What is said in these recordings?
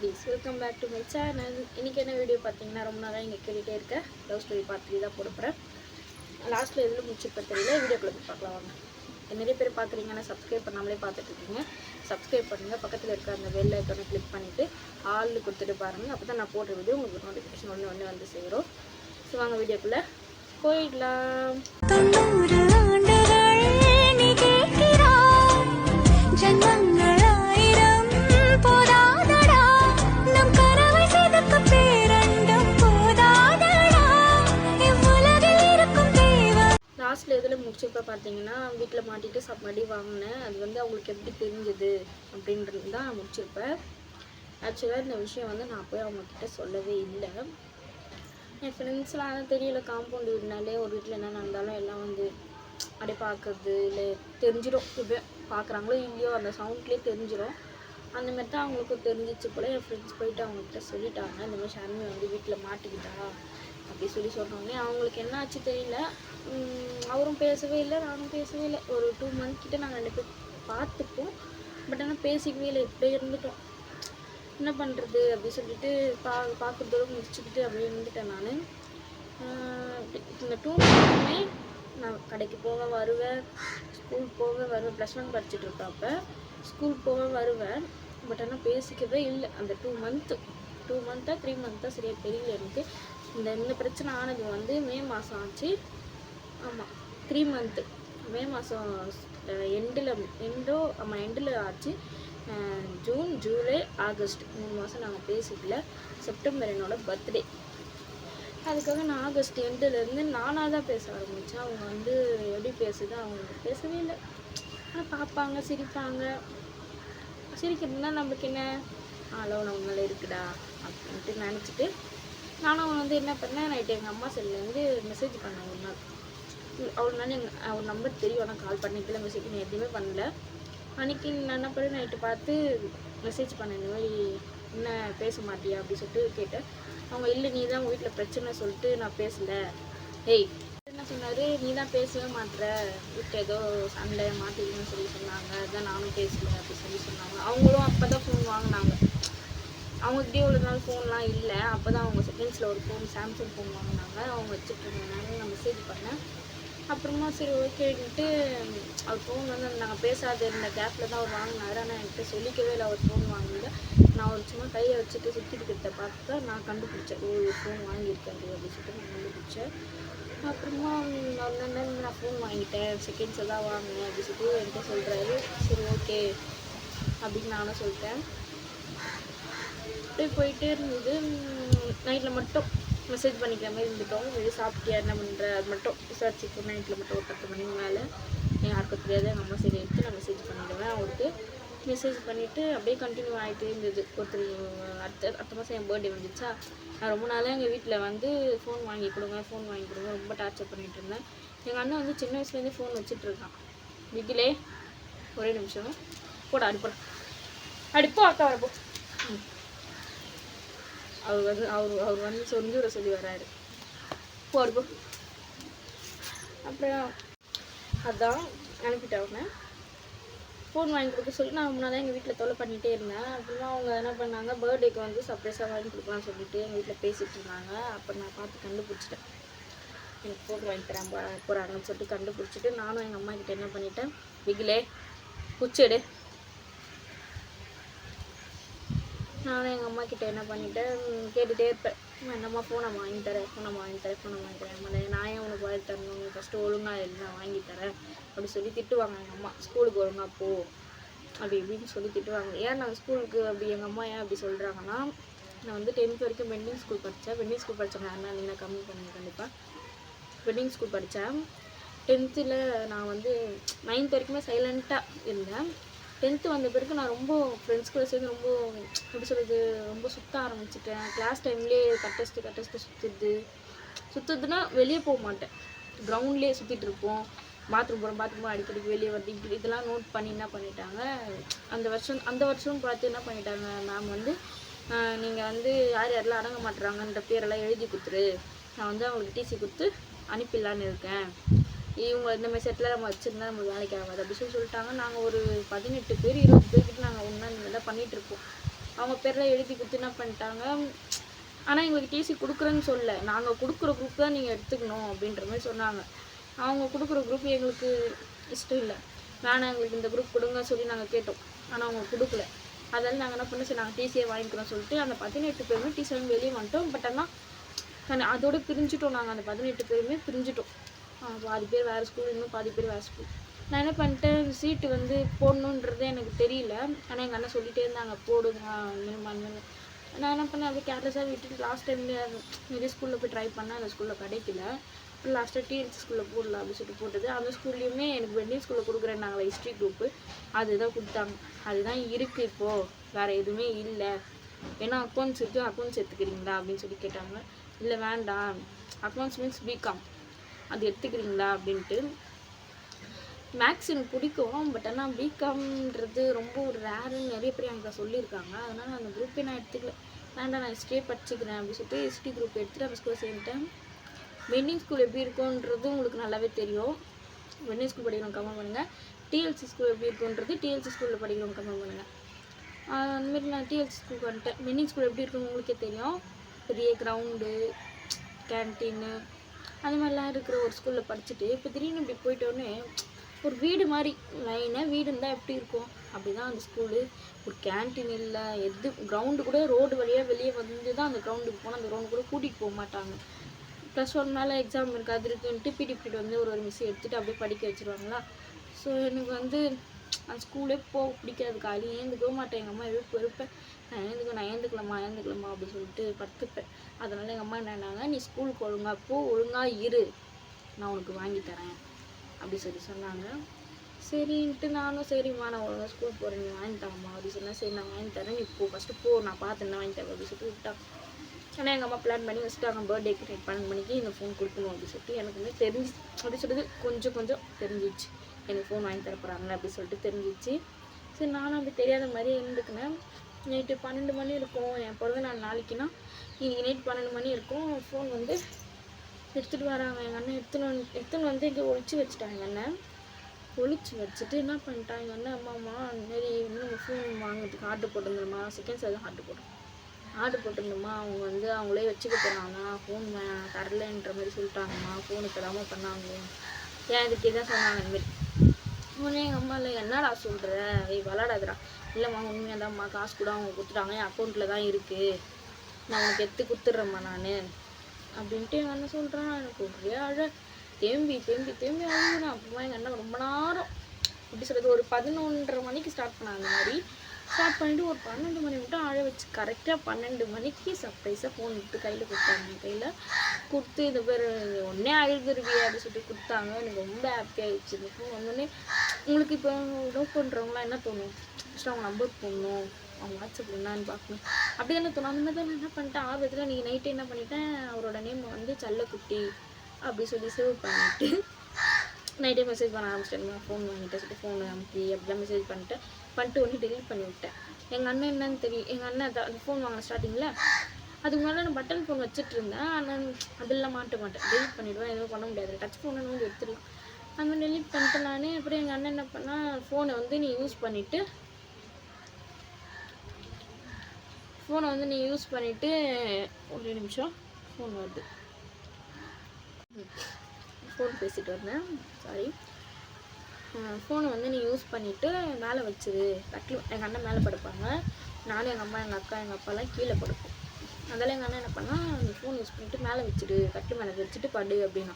Ladies, welcome back to my channel. இன்றைக்கி என்ன video பார்த்தீங்கன்னா, ரொம்ப நாளாக இங்கே கேட்டுகிட்டே இருக்கேன். லவ் ஸ்டோரி பார்த்துட்டு தான் போடுறேன். லாஸ்ட்டில் எதில் முடிச்சுப்ப தெரியல. வீடியோக்குள்ளே போய் பார்க்கலாம் வாங்க. நிறைய பேர் பார்க்குறீங்கன்னா சப்ஸ்கிரைப் பண்ணாமலே பார்த்துட்ருக்கீங்க. சப்ஸ்கிரைப் பண்ணுங்கள். பக்கத்தில் இருக்க அந்த பெல் ஐக்கானை கிளிக் பண்ணிவிட்டு ஆள்னு கொடுத்துட்டு பாருங்கள். அப்போ தான் நான் போடுற வீடியோ உங்களுக்கு நோட்டிஃபிகேஷன் ஒன்று வந்து சேரும். ஸோ வாங்க வீடியோக்குள்ளே போயிடலாம். லாஸ்ட்டில் எதில் முடிச்சப்போ பார்த்தீங்கன்னா, வீட்டில் மாட்டிட்டு மடி வாங்கினேன். அது வந்து அவங்களுக்கு எப்படி தெரிஞ்சது அப்படின்றது தான் முடிச்சிருப்பேன். ஆக்சுவலாக இந்த விஷயம் வந்து நான் போய் அவங்கக்கிட்ட சொல்லவே இல்லை. என் ஃப்ரெண்ட்ஸ்லாம் தெரியல, காம்பவுண்ட் வீடுனாலே ஒரு வீட்டில் என்ன நடந்தாலும் எல்லாம் வந்து அப்படியே பார்க்குறது இல்லை தெரிஞ்சிடும். இப்போ பார்க்குறாங்களோ இல்லையோ அந்த சவுண்ட்லேயே தெரிஞ்சிடும். அந்தமாரி தான் அவங்களுக்கும் தெரிஞ்சிச்சு போல். என் ஃப்ரெண்ட்ஸ் போயிட்டு அவங்கக்கிட்ட சொல்லிட்டாங்க, இந்த மாதிரி ஷர்மி வந்து வீட்டில் மாட்டிக்கிட்டா அப்படி சொன்னோடனே அவங்களுக்கு என்ன ஆச்சு தெரியல. அவரும் பேசவே இல்லை, நானும் பேசவே இல்லை. ஒரு 2 மந்த் கிட்ட நாங்கள் 2 பேர் பார்த்துப்போம். பட் ஆனால் பேசிக்கவே இல்லை, இப்படியே இருந்துட்டோம். என்ன பண்ணுறது அப்படி சொல்லிட்டு பார்க்குறதோடு முடிச்சுக்கிட்டு அப்படியே இருந்துட்டேன். நான் இந்த 2 மந்த்துமே நான் கடைக்கு போக வருவேன், ஸ்கூல் போக வருவேன். +1 படிச்சுட்டு இருக்கப்போ ஸ்கூல் போக வருவேன். பட் ஆனால் பேசிக்கவே இல்லை அந்த 2 மந்த்து. 2 மந்த்தா 3 மந்த்தா சரியாக தெரியல எனக்கு. இந்த பிரச்சனை ஆனது வந்து மே மாதம் ஆச்சு. ஆமாம், 3 மந்த்து. மே மாதம் எண்டில் ஆச்சு. ஜூன், ஜூலை, ஆகஸ்ட் 3 மாதம் நாங்கள் பேசிக்கல. செப்டம்பர் என்னோடய பர்த்டே. அதுக்காக நான் ஆகஸ்ட் எண்டுலேருந்து நானாக தான் பேச ஆரம்பித்தேன். அவங்க வந்து எப்படி பேசுது, அவங்க பேசவே இல்லை. ஆனால் பார்ப்பாங்க, சிரிப்பாங்க. சிரிக்கிறதுனா நம்மளுக்கு என்ன, அளவு நம்ம மேலே இருக்குடா அப்படின்ட்டு நினச்சிட்டு நானும் வந்து என்ன பண்ணேன், நைட்டு எங்கள் அம்மா செல்லேருந்து மெசேஜ் பண்ணேன். ஒரு நாள் அவள்னால அவர் நம்பர் தெரியும், ஆனால் கால் பண்ணிக்கல, மெசேஜ் நான் எதுவுமே பண்ணல. அன்றைக்கி நான் என்ன பண்ணி நைட்டு பார்த்து மெசேஜ் பண்ணேன், இந்த மாதிரி என்ன பேச மாட்டியா அப்படி சொல்லிட்டு கேட்டேன். அவங்க இல்லை, நீ தான் உங்கள் வீட்டில் பிரச்சனை சொல்லிட்டு நான் பேசலை. ஏய் என்ன சொன்னார், நீ தான் பேசவே மாட்டுற, வீட்டில் ஏதோ சண்டை மாட்டிக்கணும்னு சொன்னாங்க, அதுதான் நானும் பேசலை அப்படி சொன்னாங்க. அவங்களும் அப்போ தான் ஃபோன் வாங்கினாங்க. அவங்ககிட்டயே ஒரு நாள் ஃபோன்லாம் இல்லை. அப்போ தான் அவங்க செகண்ட்ஸில் ஒரு ஃபோன், சாம்சங் ஃபோன் வாங்கினாங்க. அவங்க வச்சுட்டு இருந்தாங்க. நான் மெசேஜ் பண்ணேன். அப்புறமா சரி ஓகேன்ட்டு அவர் ஃபோன் வந்து நாங்கள் பேசாத இருந்த கேப்பில் தான் அவர் வாங்கினார். ஆனால் என்கிட்ட சொல்லிக்கவே இல்லை அவர் ஃபோன் வாங்கல. நான் ஒரு சும்மா கையை வச்சுட்டு சுற்றிட்டு பார்த்து தான் நான் கண்டுபிடிச்சேன், ஒரு ஃபோன் வாங்கியிருக்காரு அப்படின்னு சொல்லிட்டு நான் கண்டுபிடிச்சேன். அப்புறமா நான் ஃபோன் வாங்கிட்டேன், செகண்ட்ஸை தான் வாங்கினேன் அப்படி சொல்லிட்டு என்கிட்ட சொல்கிறாரு. சரி ஓகே அப்படின்னு நானும் சொல்லிட்டேன். அப்படியே போயிட்டே இருந்தது. நைட்டில் மட்டும் மெசேஜ் பண்ணிக்கிற மாதிரி இருந்துட்டோம். வெளியே சாப்பிட்டியா, என்ன பண்ணுற, அது மட்டும் விசாரிச்சுக்கோ. நைட்டில் மட்டும் ஒரு 10 மணிக்கு மேலே யாருக்கும் தெரியாது. எங்கள் அம்மா சரி எடுத்து நான் மெசேஜ் பண்ணிவிடுவேன். அவருக்கு மெசேஜ் பண்ணிவிட்டு அப்படியே கண்டினியூ ஆகிட்டே இருந்தது. ஒருத்தர் அடுத்த மாதம் என் பர்த்டே வந்துச்சா, நான் ரொம்ப நாளாக எங்கள் வீட்டில் வந்து ஃபோன் வாங்கி கொடுங்க ரொம்ப டார்ச்சர் பண்ணிகிட்டு இருந்தேன். எங்கள் அண்ணன் வந்து சின்ன வயசுலேருந்தே ஃபோன் வச்சுட்ருக்கான். விகிலே ஒரே நிமிஷம் போட அடிப்போ அக்கா வரப்போ. அவர் வந்து சொந்த சொல்லி வராரு, போடுப்போ. அப்புறம் அதான் அனுப்பிட்டேன். அவனை ஃபோன் வாங்கி கொடுக்க சொல்லி நான் முன்னாடி எங்கள் வீட்டில் தொலை பண்ணிகிட்டே இருந்தேன். அப்புறமா அவங்க என்ன பண்ணாங்க, பர்த்டேக்கு வந்து சர்ப்ரைஸாக வாங்கி கொடுக்கலாம்னு சொல்லிட்டு எங்கள் வீட்டில் பேசிகிட்டு இருந்தாங்க. அப்போ நான் பார்த்து கண்டுபிடிச்சிட்டேன், எனக்கு ஃபோன் வாங்கி தரேன் போகிறாங்கன்னு சொல்லிட்டு கண்டுபிடிச்சிட்டு நானும் எங்கள் அம்மா கிட்டே என்ன பண்ணிட்டேன், விகிலே குச்சிடு. நானும் எங்கள் அம்மா கிட்டே என்ன பண்ணிட்டேன், கேட்டுகிட்டே இருப்பேன், என்னம்மா ஃபோனை வாங்கி தரேன். நான் ஏன் உனக்கு வாங்கி தரணும், ஃபஸ்ட்டு ஒழுங்காக இல்லை, நான் வாங்கி தரேன் அப்படி சொல்லி திட்டுவாங்க எங்கள் அம்மா. ஸ்கூலுக்கு ஒழுங்கா போ அப்படி இப்படின்னு சொல்லி திட்டுவாங்க. ஏன் நான் ஸ்கூலுக்கு அப்படி எங்கள் அம்மா ஏன் அப்படி சொல்கிறாங்கன்னா, நான் வந்து 10th வரைக்கும் பெண்டிங் ஸ்கூல் படித்தேன். பெண்டிங் ஸ்கூல் படித்தேன் யாருன்னா நீங்கள் கம்மி பண்ணுங்க கண்டிப்பாக. பெண்டிங் ஸ்கூல் படித்தேன். 10th நான் வந்து 9th வரைக்குமே சைலண்ட்டாக இருந்தேன். 10th வந்த பிறகு நான் ரொம்ப ஃப்ரெண்ட்ஸ் கூட சேர்ந்து ரொம்ப எப்படி சொல்கிறது, ரொம்ப சுற்ற ஆரம்பிச்சிட்டேன். கிளாஸ் டைம்லேயே கட்டஸ்ட்டு சுற்றுதுன்னா வெளியே போக மாட்டேன், கிரவுண்ட்லேயே சுற்றிட்டு இருப்போம். பாத்ரூம் அடிக்கடி வெளியே வந்து இப்படி இதெல்லாம் நோட் பண்ணி என்ன பண்ணிட்டாங்க, அந்த வருஷம் பார்த்து என்ன பண்ணிட்டாங்க மேம் வந்து, நீங்கள் வந்து யாரெல்லாம் அடங்க மாட்டுறாங்கன்ற பேரெல்லாம் எழுதி கொடுத்துரு, நான் வந்து அவங்களுக்கு டிசி கொடுத்து அனுப்பிடலான்னு இருக்கேன். இவங்க இந்த மாதிரி செட்டில் நம்ம வச்சுருந்தா நம்மளுக்கு வேலைக்கு ஆகாது அப்படி சொல்லிட்டாங்க. நாங்கள் ஒரு 18 பேர் 20 பேர்கிட்ட நாங்கள் ஒன்றா இந்த மாதிரிலாம் பண்ணிகிட்ருப்போம். அவங்க பேரில் எழுதி கொடுத்து என்ன பண்ணிட்டாங்க. ஆனால் எங்களுக்கு டிசி கொடுக்குறேன்னு சொல்ல, நாங்கள் கொடுக்குற குரூப் தான் நீங்கள் எடுத்துக்கணும் அப்படின்ற மாதிரி சொன்னாங்க. அவங்க கொடுக்குற குரூப் எங்களுக்கு இஷ்டம் இல்லை, வேணாம் எங்களுக்கு இந்த குரூப் கொடுங்க சொல்லி நாங்கள் கேட்டோம். ஆனால் அவங்க கொடுக்கல. அதனால் நாங்கள் என்ன பண்ணோம், சரி நாங்கள் டிசியை வாங்கிக்கிறோம் சொல்லிட்டு அந்த 18 பேருமே டிசி வாங்கி வெளியே வந்துட்டோம். பட் ஆனால் அதோடு பிரிஞ்சுட்டோம். நாங்கள் அந்த 18 பேருமே பிரிஞ்சுட்டோம். பாதி பேர் வேறு ஸ்கூல், இன்னும் பாதி பேர் வேறு ஸ்கூல். நான் என்ன பண்ணிட்டேன், சீட்டு வந்து போடணுன்றது எனக்கு தெரியல. ஆனால் எங்கள் அண்ணன் சொல்லிகிட்டே இருந்தாங்க போடுங்க அண்ணன். நான் என்ன பண்ணேன், அப்படியே கேர்லெஸ்ஸாக விட்டுட்டு லாஸ்ட் டைமில் நிறைய ஸ்கூலில் போய் ட்ரை பண்ணேன். அந்த ஸ்கூலில் கிடைக்கல. லாஸ்ட்டாக டிஎன்சி ஸ்கூலில் போடலாம் அப்படின்னு சொல்லிட்டு போட்டது. அந்த ஸ்கூல்லையுமே எனக்கு வெண்டிங் ஸ்கூலில் கொடுக்குறேன் நாங்கள் ஹிஸ்ட்ரி குரூப்பு, அதுதான் கொடுத்தாங்க. அதுதான் இருக்குது இப்போது, வேறு எதுவுமே இல்லை. ஏன்னா அக்கௌண்ட்ஸ் இருக்குது, அக்கௌண்ட்ஸ் எடுத்துக்கிறீங்களா அப்படின்னு சொல்லி கேட்டாங்க. இல்லை வேண்டாம், அக்கௌண்ட்ஸ் மீன்ஸ் பிகாம், அது எடுத்துக்கிறீங்களா அப்படின்ட்டு. மேக்ஸ் எனக்கு பிடிக்கும், பட் ஆனால் பிகாம்ன்றது ரொம்ப ஒரு ரேருன்னு நிறைய பேர் எனக்கு சொல்லியிருக்காங்க. அதனால் அந்த குரூப்பே நான் எடுத்துக்கல. வேண்டாம் நான் ஹிஸ்ட்ரியே படிச்சுக்கிறேன் அப்படின்னு சொல்லிட்டு ஹிஸ்ட்ரி குரூப் எடுத்துகிட்டு அந்த ஸ்கூலில் சேர்ந்துட்டேன். வெண்டிங் ஸ்கூல் எப்படி இருக்குன்றது உங்களுக்கு நல்லாவே தெரியும். வெண்டிங் ஸ்கூல் படிக்கிறவங்க கமெண்ட் பண்ணுங்கள். டிஎல்சி ஸ்கூல் எப்படி இருக்குன்றது டிஎல்சி ஸ்கூலில் படிக்கிறவங்க கமெண்ட் பண்ணுங்கள். அந்தமாரி நான் டிஎல்சி ஸ்கூலுக்கு வந்துட்டேன். வெண்டிங் ஸ்கூல் எப்படி இருக்குன்னு உங்களுக்கே தெரியும். பெரிய கிரவுண்டு, கேன்டீனு, அந்த மாதிரிலாம் இருக்கிற ஒரு ஸ்கூலில் படிச்சுட்டு இப்போ திடீர்னு இப்படி போயிட்டோன்னே ஒரு வீடு மாதிரி லைனாக வீடு இருந்தால் எப்படி இருக்கும், அப்படி தான் அந்த ஸ்கூலு. ஒரு கேன்டீன் இல்லை, எது கிரவுண்டு கூட ரோடு வழியாக வெளியே வந்து தான் அந்த கிரவுண்டுக்கு போனால் அந்த கிரவுண்டு கூட கூட்டிகிட்டு போக மாட்டாங்க. +1 மேலே எக்ஸாம் இருக்குது, அது இருக்குன்ட்டு பிடி பீரியட் வந்து ஒரு மிஸ் எடுத்துகிட்டு அப்படியே படிக்க வச்சுருவாங்களா. ஸோ எனக்கு வந்து அந்த ஸ்கூலே போக பிடிக்காது. காலையில் ஏந்துக்கவே மாட்டேன். எங்கள் அம்மா எதுவும் பெருப்பேன், நான் ஏந்துக்கலாமா அப்படின்னு சொல்லிட்டு படுத்துப்பேன். அதனால் எங்கள் அம்மா என்னன்னாங்க, நீ ஸ்கூலுக்கு ஒழுங்கா போ, ஒழுங்காக இரு, நான் உனக்கு வாங்கி தரேன் அப்படி சொல்லி சொன்னாங்க. சரின்ட்டு நானும் சரிம்மா நான் ஒழுங்காக ஸ்கூல் போகிறேன், நீ வாங்கி தரம்மா அப்படி சொன்னேன். சரி நான் வாங்கி தரேன், நீ போ ஃபஸ்ட்டு போ, நான் பார்த்து என்ன வாங்கி தரேன் அப்படின்னு சொல்லிட்டு விட்டாங்க. ஆனால் எங்கள் அம்மா பிளான் பண்ணி வச்சுட்டாங்க, பர்த்டேக்கு நைட் 12 மணிக்கு இந்த ஃபோன் கொடுக்கணும் அப்படின்னு சொல்லிட்டு. எனக்குமே தெரிஞ்சு அப்படி சொல்லிட்டு கொஞ்சம் தெரிஞ்சிச்சு, எனக்கு ஃபோன் வாங்கி தர போகிறாங்க அப்படி சொல்லிட்டு தெரிஞ்சிச்சு. சரி நானும் அப்படி தெரியாத மாதிரி இருந்துக்கினேன். நைட்டு 12 மணி இருக்கும், என் பிறந்த நாள் நாளைக்குன்னா இன்றைக்கி நைட் 12 மணி இருக்கும். ஃபோன் வந்து எடுத்துகிட்டு வராங்க. எங்கள் அண்ணன் எடுத்துன்னு வந்து இங்கே ஒழிச்சு வச்சுட்டாங்க. எங்கள் அண்ணன் ஒழிச்சு வச்சுட்டு என்ன பண்ணிட்டாங்க, எங்கள் அண்ணன் அம்மாம்மா அந்தமாரி வந்து நம்ம ஃபோன் வாங்குறதுக்கு ஆர்டர் போட்டிருந்தோம்மா, செகண்ட் சார் தான் ஆர்டர் போட்டிருந்தோம்மா, அவங்க வந்து அவங்களே வச்சுக்க போகிறாங்க, ஃபோன் தரலன்ற மாதிரி சொல்லிட்டாங்கம்மா, ஃபோனு தராமல் பண்ணாங்க, ஏன் இதுக்கே தான் சொன்னாங்க இந்தமாரி. உடனே எங்கள் அம்மா இல்லை என்னடா சொல்கிற, விளாடாதுடா, இல்லைம்மா உண்மையாக தான்ம்மா, காசு கூட அவங்க கொடுத்துட்டாங்க, என் அக்கௌண்ட்டில் தான் இருக்குது, நான் உனக்கு எடுத்து கொடுத்துட்றேம்மா நான் அப்படின்ட்டு எங்கள் அண்ணன் சொல்கிறான். எனக்கு ஒரே தேம்பி அழுகுறேன். அப்புறமா எங்கள் அண்ணன் ரொம்ப நேரம் எப்படி சொல்கிறது, ஒரு 11:30 மணிக்கு ஸ்டார்ட் பண்ணாங்க. அந்த மாதிரி ஸ்டார்ட் பண்ணிவிட்டு ஒரு 12 மணி மட்டும் அழ வச்சு கரெக்டாக 12 மணிக்கு சர்ப்ரைஸாக ஃபோன் எடுத்து கையில் கொடுத்தாங்க. என் கையில் கொடுத்து இந்த பேர் ஒன்றே அழுதுருவியே அப்படின்னு சொல்லிட்டு கொடுத்தாங்க. எனக்கு ரொம்ப ஹாப்பி ஆகிடுச்சு. இந்த ஃபோன் வந்தோடனே உங்களுக்கு இப்போ லவ் பண்ணுறவங்களாம் என்ன தோணும், ஃபஸ்ட்டு அவங்க நம்பர் போடணும், அவங்க வாட்ஸ்அப் என்னான்னு பார்க்கணும், அப்படி தானே தோணும். அந்த மாதிரி தான் நான் என்ன பண்ணிட்டேன், ஆர்வத்தில் நீங்கள் நைட்டு என்ன பண்ணிட்டேன், அவரோட நேம் வந்து செல்லக்குட்டி அப்படி சொல்லி சேவ் பண்ணிவிட்டு நைட்டே மெசேஜ் பண்ண ஆரம்பிச்சிட்டேன், ஃபோன் வாங்கிட்டேன் சொல்லிட்டு ஃபோனு அமுக்கி அப்படிலாம் மெசேஜ் பண்ணிட்டு ஒன்று டெலிட் பண்ணி விட்டேன். எங்கள் அண்ணன் என்னன்னு தெரியும், எங்கள் அண்ணன் அந்த ஃபோன் வாங்கின ஸ்டார்டிங்கில் அதுக்கு மேலே நான் பட்டன் ஃபோன் வச்சுட்டு இருந்தேன். ஆனால் அதெல்லாம் மாட்ட மாட்டேன், டெலிட் பண்ணிவிடுவேன், எதுவும் பண்ண முடியாது, டச் ஃபோனை வந்து எடுத்துடலாம். அந்த மாதிரி டெலிட் பண்ணிட்டு நான் அப்புறம் எங்கள் அண்ணன் என்ன பண்ணால், ஃபோனை வந்து நீ யூஸ் பண்ணிவிட்டு ஒரு நிமிஷம் ஃபோன் வருது, ஃபோன் பேசிகிட்டு வந்தேன், சாரி. ஃபோனை வந்து நீ யூஸ் பண்ணிவிட்டு மேலே வச்சுரு, கட்டில் எங்கள் அண்ணன் மேலே படுப்பாங்க, நானும் எங்கள் அம்மா எங்கள் அக்கா எங்கள் அப்பாலாம் கீழே படுப்போம். அதெல்லாம் எங்கள் அண்ணன் என்ன பண்ணால், நீ ஃபோன் யூஸ் பண்ணிவிட்டு மேலே வச்சுடு, கட்டில் மேலே வச்சுட்டு படு அப்படின்னா.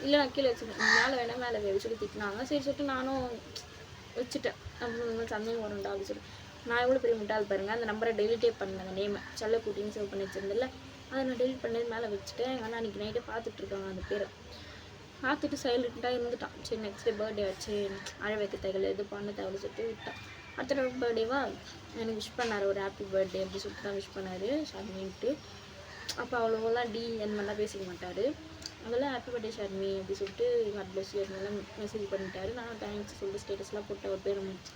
இல்லை நான் கீழே வச்சுருக்கேன், மேலே வேணால் மேலே வச்சு சொல்லி திட்டினாங்க. சரி சொல்லிட்டு நானும் வச்சுட்டேன். அப்படின்னு சந்தேகம் வரும்டா அப்படின்னு சொல்லி. நான் எவ்வளோ பெரிய முட்டாள் பாருங்கள், அந்த நம்பரை டெலிட்டே பண்ணேன், அந்த நேமை செல்லக்குட்டின்னு சேவ் பண்ணி வச்சிருந்தில்ல, அதை நான் டெலிட் பண்ணது மேலே வச்சுட்டேன். எங்கள் அண்ணா அன்றைக்கி நைட்டே பார்த்துட்ருக்காங்க, அந்த பேரை பார்த்துட்டு சைலண்ட்டாக இருந்துட்டான். சரி நெக்ஸ்ட் டே பர்த்டே ஆச்சு, அழ வைக்க தேவையில்ல, இது பண்ண தேவையில்ல சொல்லிட்டு விட்டான். அடுத்த பர்த்டேவா எனக்கு விஷ் பண்ணார், ஒரு ஹாப்பி பர்த்டே அப்படி சொல்லிட்டு தான் விஷ் பண்ணார் ஷர்மின்ட்டு. அப்போ அவ்வளோவெல்லாம் அந்த மாதிரிலாம் பேசிக்க மாட்டார். அதெல்லாம் ஹாப்பி பர்த்டே ஷர்மி அப்படி சொல்லிட்டு காட் பிளஸ் யூ அதெல்லாம் மெசேஜ் பண்ணிட்டாரு. நானும் தேங்க்ஸ் சொல்லிட்டு ஸ்டேட்டஸ்லாம் போட்டு ஒரு பேர் முடிச்சு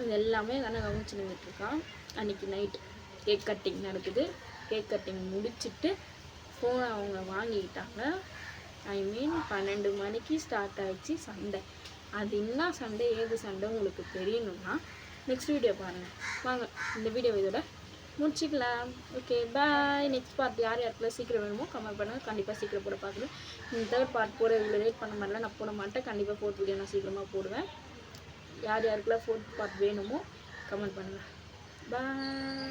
இது எல்லாமே கண்ணை கவனிச்சு நின்றுட்டுருக்கான். அன்றைக்கி நைட் கேக் கட்டிங் நடக்குது. கேக் கட்டிங் முடிச்சுட்டு ஃபோனை அவங்க வாங்கிக்கிட்டாங்க. ஐ மீன் 12 மணிக்கு ஸ்டார்ட் ஆகிடுச்சு சண்டை. அது என்ன சண்டை ஏது சண்டை உங்களுக்கு தெரியணும்னா, நெக்ஸ்ட் வீடியோ பாருங்கள். வாங்க இந்த வீடியோ இதோட முடிச்சிக்கலாம். Okay bye. நெக்ஸ்ட் பார்ட் யார் யாருக்குலாம் சீக்கிரம் வேணுமோ கமெண்ட் பண்ணுங்கள். கண்டிப்பாக சீக்கிரம் போட பார்க்குறேன். இந்த தேர்ட் பார்ட் போட இவ்வளோ லேட் பண்ண மாதிரிலாம் நான் போட மாட்டேன். கண்டிப்பாக ஃபோர்த் வீடியோ நான் சீக்கிரமாக போடுவேன். யார் யாருக்குலாம் ஃபோர்த் பார்ட் வேணுமோ கமெண்ட் பண்ணுங்கள். பாய்.